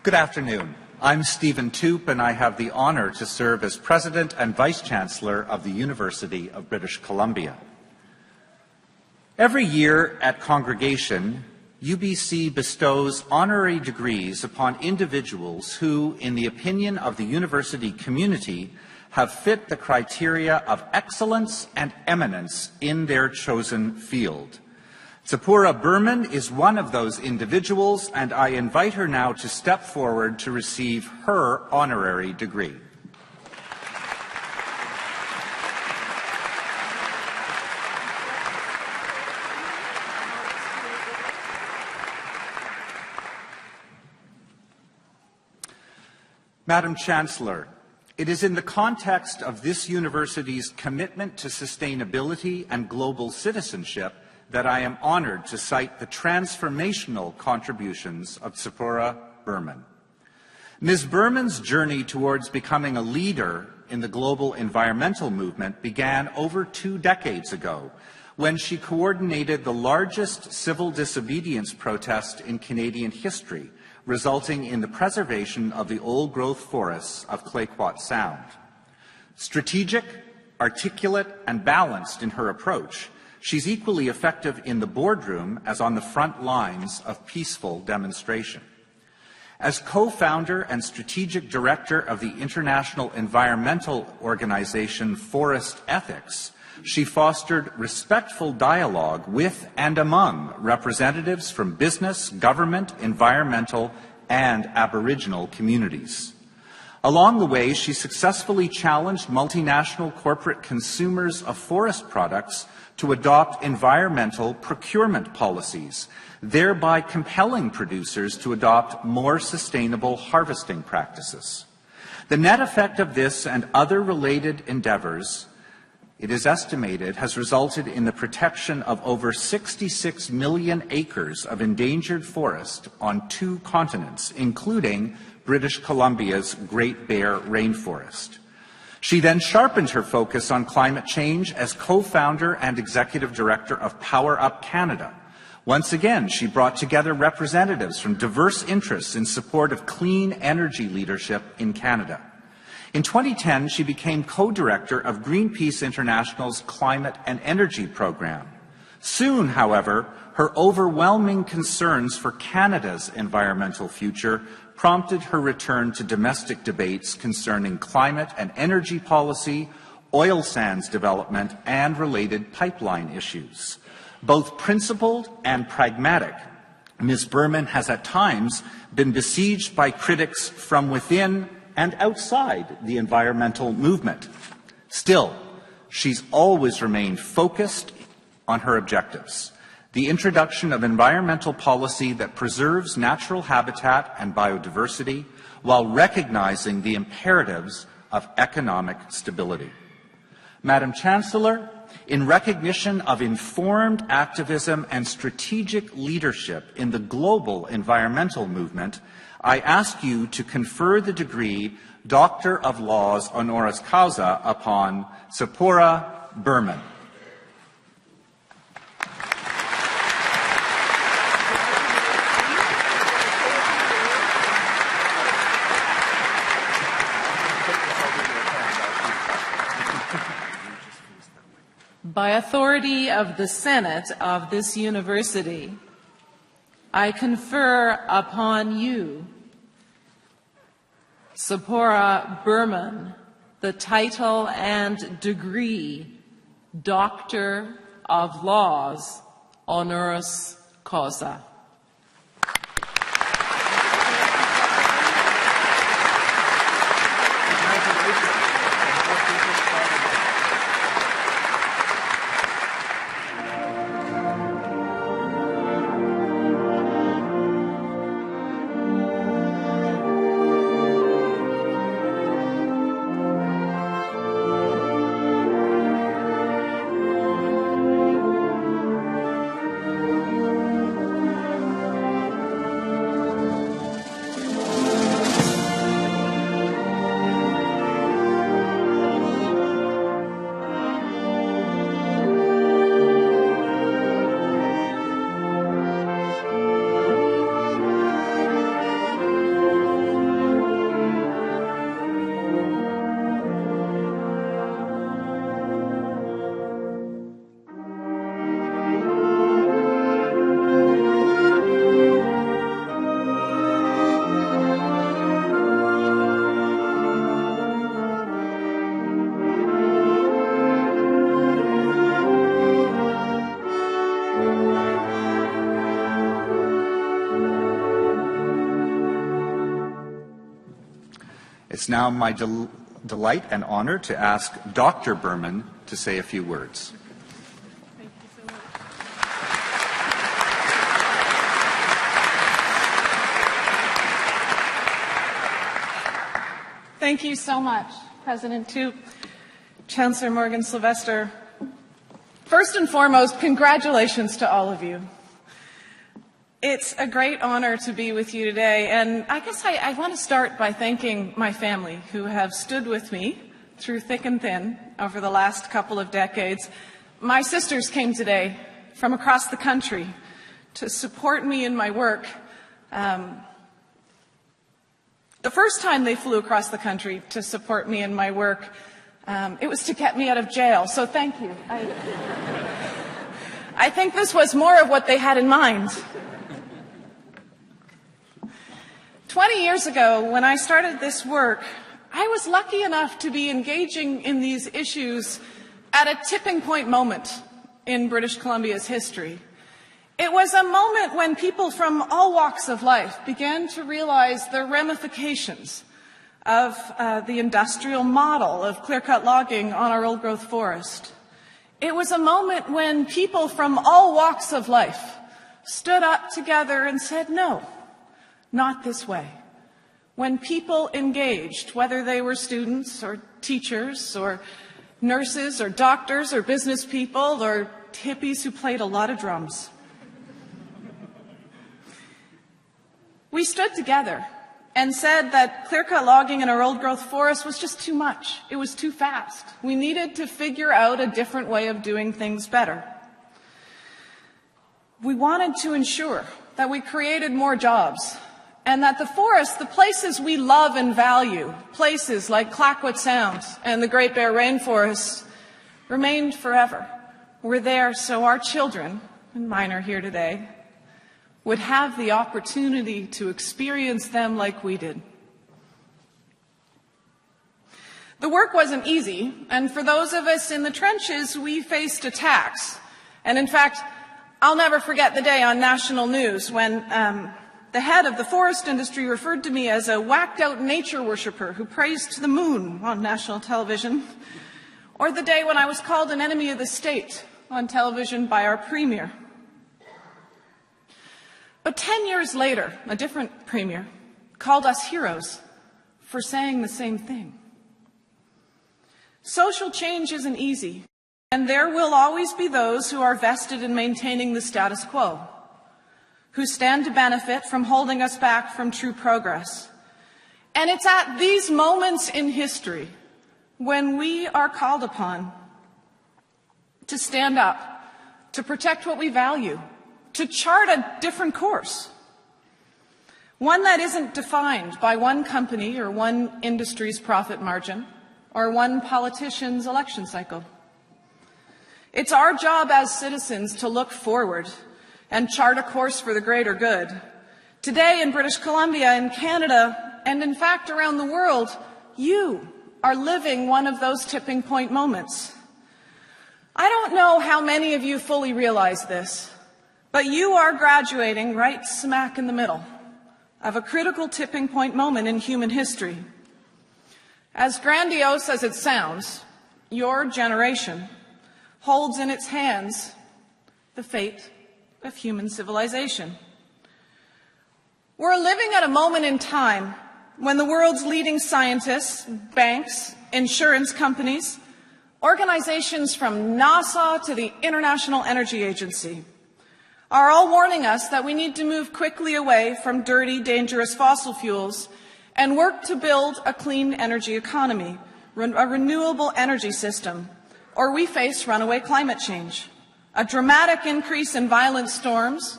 Good afternoon. I'm Stephen Toop, and I have the honor to serve as President and Vice-Chancellor of the University of British Columbia. Every year at Congregation, UBC bestows honorary degrees upon individuals who, in the opinion of the university community, have fit the criteria of excellence and eminence in their chosen field. Tzeporah Berman is one of those individuals, and I invite her now to step forward to receive her honorary degree. Madam Chancellor, it is in the context of this university's commitment to sustainability and global citizenship that I am honored to cite the transformational contributions of Tzeporah Berman. Ms. Berman's journey towards becoming a leader in the global environmental movement began over 2 decades ago, when she coordinated the largest civil disobedience protest in Canadian history, resulting in the preservation of the old-growth forests of Clayoquot Sound. Strategic, articulate, and balanced in her approach, she's equally effective in the boardroom as on the front lines of peaceful demonstration. As co-founder and strategic director of the international environmental organization Forest Ethics, she fostered respectful dialogue with and among representatives from business, government, environmental, and Aboriginal communities. Along the way, she successfully challenged multinational corporate consumers of forest products to adopt environmental procurement policies, thereby compelling producers to adopt more sustainable harvesting practices. The net effect of this and other related endeavors, it is estimated, has resulted in the protection of over 66 million acres of endangered forest on 2 continents, including British Columbia's Great Bear Rainforest. She then sharpened her focus on climate change as co-founder and executive director of Power Up Canada. Once again, she brought together representatives from diverse interests in support of clean energy leadership in Canada. In 2010, she became co-director of Greenpeace International's Climate and Energy Program. Soon, however, her overwhelming concerns for Canada's environmental future prompted her return to domestic debates concerning climate and energy policy, oil sands development, and related pipeline issues. Both principled and pragmatic, Ms. Berman has at times been besieged by critics from within and outside the environmental movement. Still, she's always remained focused on her objectives: the introduction of environmental policy that preserves natural habitat and biodiversity while recognizing the imperatives of economic stability. Madam Chancellor, in recognition of informed activism and strategic leadership in the global environmental movement, I ask you to confer the degree Doctor of Laws honoris causa upon Tzeporah Berman. By authority of the Senate of this university, I confer upon you, Tzeporah Berman, the title and degree Doctor of Laws honoris causa. It's now my delight and honor to ask Dr. Berman to say a few words. Thank you so much. Thank you so much, President Tu, Chancellor Morgan Sylvester. First and foremost, congratulations to all of you. It's a great honor to be with you today, and I guess I want to start by thanking my family who have stood with me through thick and thin over the last couple of decades. My sisters came today from across the country to support me in my work. The first time they flew across the country to support me in my work, it was to get me out of jail, so thank you. I think this was more of what they had in mind. 20 years ago, when I started this work, I was lucky enough to be engaging in these issues at a tipping point moment in British Columbia's history. It was a moment when people from all walks of life began to realize the ramifications of the industrial model of clear-cut logging on our old-growth forest. It was a moment when people from all walks of life stood up together and said, no, not this way. When people engaged, whether they were students or teachers or nurses or doctors or business people or hippies who played a lot of drums. We stood together and said that clear-cut logging in our old-growth forest was just too much. It was too fast. We needed to figure out a different way of doing things better. We wanted to ensure that we created more jobs and that the forests, the places we love and value, places like Clayoquot Sound and the Great Bear Rainforests, remained forever. We're there so our children, and mine are here today, would have the opportunity to experience them like we did. The work wasn't easy, and for those of us in the trenches, we faced attacks. And in fact, I'll never forget the day on national news when the head of the forest industry referred to me as a whacked-out nature worshiper who prays to the moon on national television, or the day when I was called an enemy of the state on television by our premier. But 10 years later, a different premier called us heroes for saying the same thing. Social change isn't easy, and there will always be those who are vested in maintaining the status quo, who stand to benefit from holding us back from true progress. And it's at these moments in history when we are called upon to stand up, to protect what we value, to chart a different course, one that isn't defined by one company or one industry's profit margin or one politician's election cycle. It's our job as citizens to look forward and chart a course for the greater good. Today in British Columbia, in Canada, and in fact around the world, you are living one of those tipping point moments. I don't know how many of you fully realize this, but you are graduating right smack in the middle of a critical tipping point moment in human history. As grandiose as it sounds, your generation holds in its hands the fate of human civilization. We're living at a moment in time when the world's leading scientists, banks, insurance companies, organizations from NASA to the International Energy Agency are all warning us that we need to move quickly away from dirty, dangerous fossil fuels and work to build a clean energy economy, a renewable energy system, or we face runaway climate change. A dramatic increase in violent storms.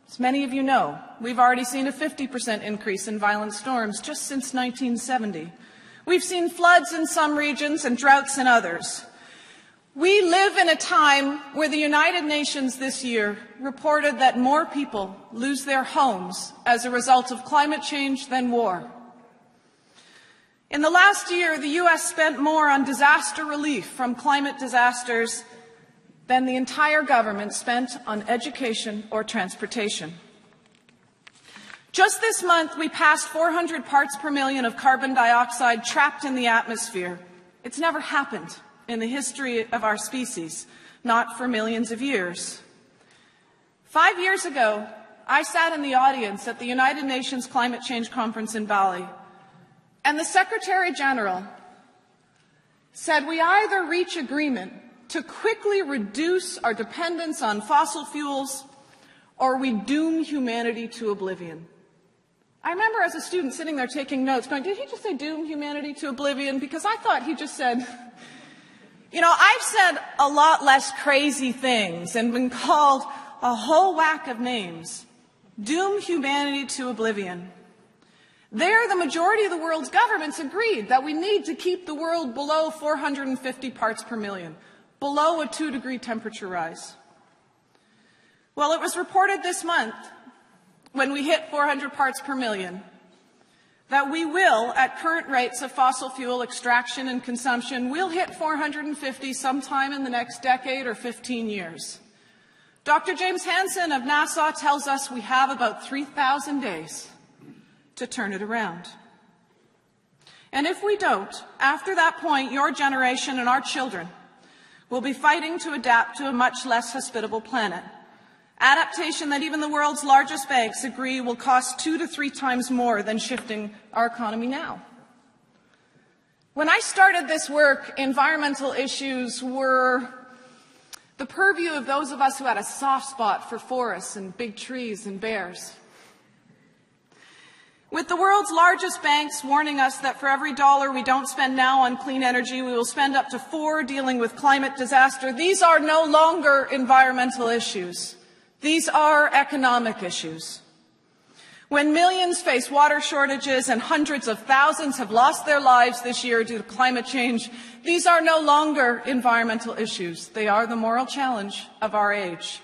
As many of you know, we've already seen a 50% increase in violent storms just since 1970. We've seen floods in some regions and droughts in others. We live in a time where the United Nations this year reported that more people lose their homes as a result of climate change than war. In the last year, the U.S. spent more on disaster relief from climate disasters than the entire government spent on education or transportation. Just this month, we passed 400 parts per million of carbon dioxide trapped in the atmosphere. It's never happened in the history of our species, not for millions of years. 5 years ago, I sat in the audience at the United Nations Climate Change Conference in Bali, and the Secretary General said we either reach agreement to quickly reduce our dependence on fossil fuels or we doom humanity to oblivion. I remember as a student sitting there taking notes going, did he just say doom humanity to oblivion? Because I thought he just said, you know, I've said a lot less crazy things and been called a whole whack of names. Doom humanity to oblivion. There, the majority of the world's governments agreed that we need to keep the world below 450 parts per million, below a 2-degree temperature rise. Well, it was reported this month, when we hit 400 parts per million, that we will, at current rates of fossil fuel extraction and consumption, we'll hit 450 sometime in the next decade or 15 years. Dr. James Hansen of NASA tells us we have about 3,000 days to turn it around. And if we don't, after that point, your generation and our children will be fighting to adapt to a much less hospitable planet. Adaptation that even the world's largest banks agree will cost 2 to 3 times more than shifting our economy now. When I started this work, environmental issues were the purview of those of us who had a soft spot for forests and big trees and bears. With the world's largest banks warning us that for every dollar we don't spend now on clean energy, we will spend up to 4 dealing with climate disaster, these are no longer environmental issues. These are economic issues. When millions face water shortages and hundreds of thousands have lost their lives this year due to climate change, these are no longer environmental issues. They are the moral challenge of our age.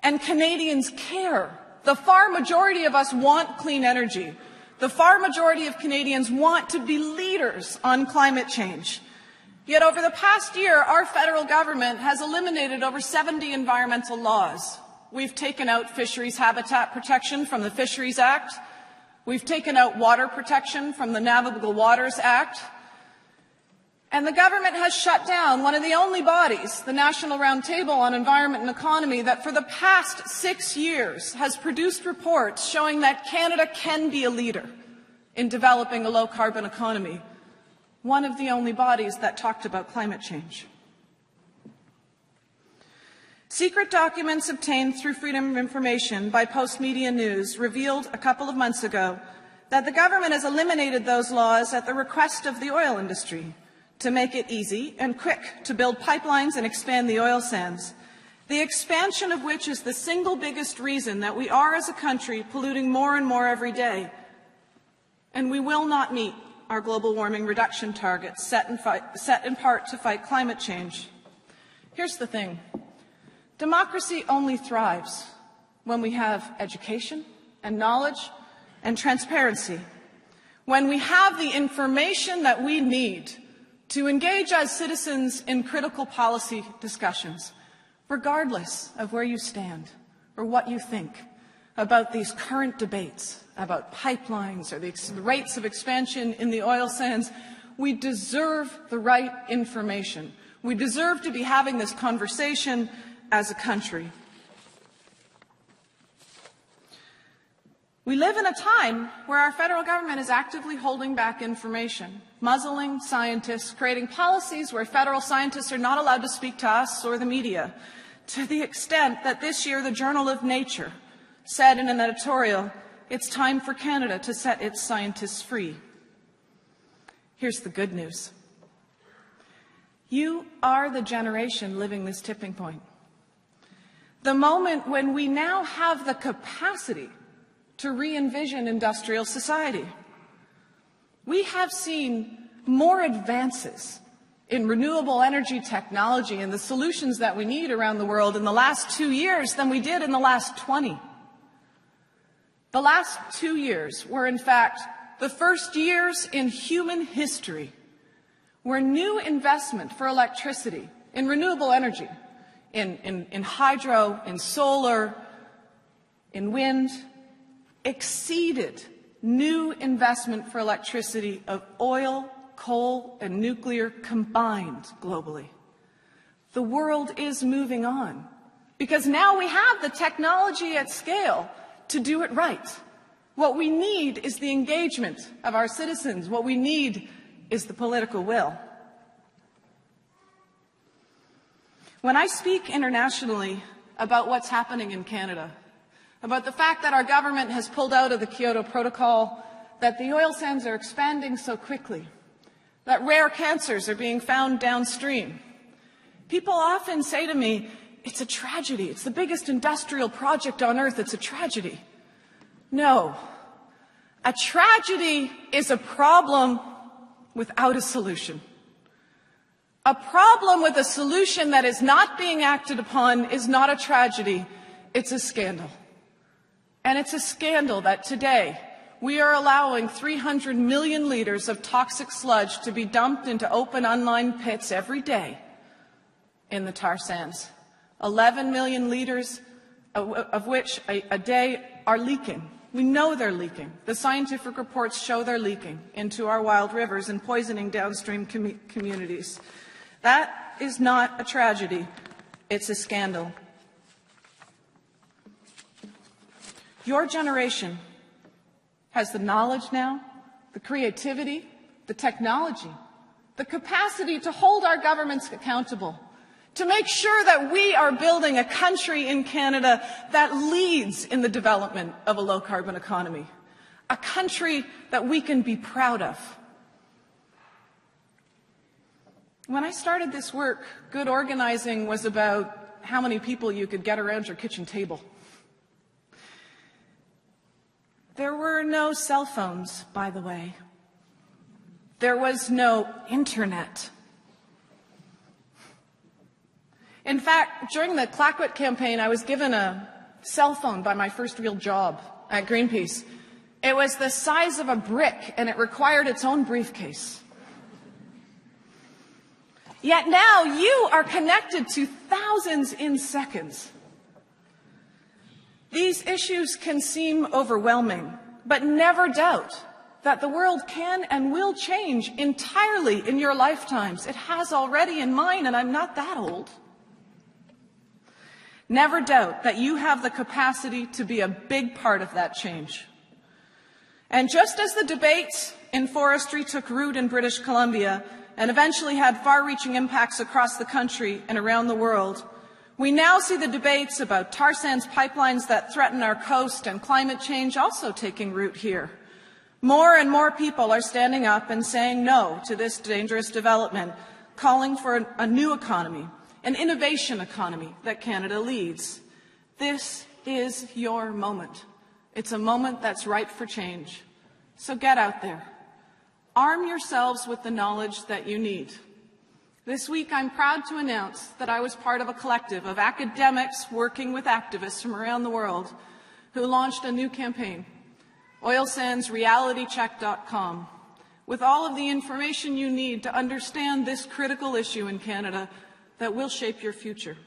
And Canadians care. The far majority of us want clean energy. The far majority of Canadians want to be leaders on climate change. Yet over the past year, our federal government has eliminated over 70 environmental laws. We've taken out fisheries habitat protection from the Fisheries Act. We've taken out water protection from the Navigable Waters Act. And the government has shut down one of the only bodies, the National Roundtable on Environment and Economy, that for the past 6 years has produced reports showing that Canada can be a leader in developing a low-carbon economy. One of the only bodies that talked about climate change. Secret documents obtained through Freedom of Information by Post Media News revealed a couple of months ago that the government has eliminated those laws at the request of the oil industry to make it easy and quick to build pipelines and expand the oil sands, the expansion of which is the single biggest reason that we are as a country polluting more and more every day. And we will not meet our global warming reduction targets set in part to fight climate change. Here's the thing. Democracy only thrives when we have education and knowledge and transparency, when we have the information that we need to engage as citizens in critical policy discussions, regardless of where you stand or what you think about these current debates about pipelines or the rates of expansion in the oil sands. We deserve the right information. We deserve to be having this conversation as a country. We live in a time where our federal government is actively holding back information, muzzling scientists, creating policies where federal scientists are not allowed to speak to us or the media, to the extent that this year the Journal of Nature said in an editorial, it's time for Canada to set its scientists free. Here's the good news. You are the generation living this tipping point. The moment when we now have the capacity to re-envision industrial society. We have seen more advances in renewable energy technology and the solutions that we need around the world in the last 2 years than we did in the last 20. The last 2 years were, in fact, the first years in human history where new investment for electricity, in renewable energy, in hydro, in solar, in wind, exceeded new investment for electricity of oil, coal, and nuclear combined globally. The world is moving on because now we have the technology at scale to do it right. What we need is the engagement of our citizens. What we need is the political will. When I speak internationally about what's happening in Canada, about the fact that our government has pulled out of the Kyoto Protocol, that the oil sands are expanding so quickly, that rare cancers are being found downstream, people often say to me, it's a tragedy. It's the biggest industrial project on earth. It's a tragedy. No. A tragedy is a problem without a solution. A problem with a solution that is not being acted upon is not a tragedy. It's a scandal. And it's a scandal that today we are allowing 300 million liters of toxic sludge to be dumped into open, unlined pits every day in the tar sands. 11 million liters of which a day are leaking. We know they're leaking. The scientific reports show they're leaking into our wild rivers and poisoning downstream communities. That is not a tragedy. It's a scandal. Your generation has the knowledge now, the creativity, the technology, the capacity to hold our governments accountable, to make sure that we are building a country in Canada that leads in the development of a low-carbon economy, a country that we can be proud of. When I started this work, good organizing was about how many people you could get around your kitchen table. There were no cell phones, by the way. There was no internet. In fact, during the Claquett campaign, I was given a cell phone by my first real job at Greenpeace. It was the size of a brick, and it required its own briefcase. Yet now you are connected to thousands in seconds. These issues can seem overwhelming, but never doubt that the world can and will change entirely in your lifetimes. It has already in mine, and I'm not that old. Never doubt that you have the capacity to be a big part of that change. And just as the debates in forestry took root in British Columbia and eventually had far-reaching impacts across the country and around the world, we now see the debates about tar sands pipelines that threaten our coast and climate change also taking root here. More and more people are standing up and saying no to this dangerous development, calling for a new economy, an innovation economy that Canada leads. This is your moment. It's a moment that's ripe for change. So get out there. Arm yourselves with the knowledge that you need. This week, I'm proud to announce that I was part of a collective of academics working with activists from around the world who launched a new campaign, oilsandsrealitycheck.com, with all of the information you need to understand this critical issue in Canada that will shape your future.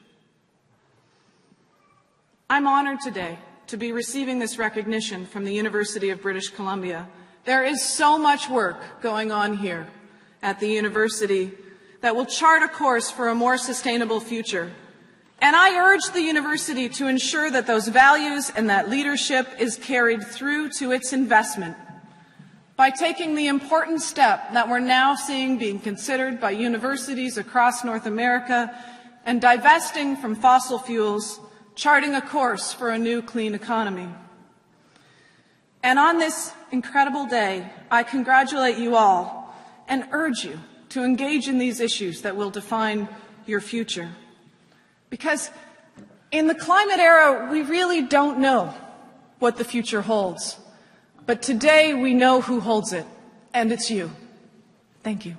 I'm honored today to be receiving this recognition from the University of British Columbia. There is so much work going on here at the university that will chart a course for a more sustainable future. And I urge the university to ensure that those values and that leadership is carried through to its investment by taking the important step that we're now seeing being considered by universities across North America and divesting from fossil fuels, charting a course for a new clean economy. And on this incredible day, I congratulate you all and urge you to engage in these issues that will define your future. Because in the climate era, we really don't know what the future holds. But today we know who holds it, and it's you. Thank you.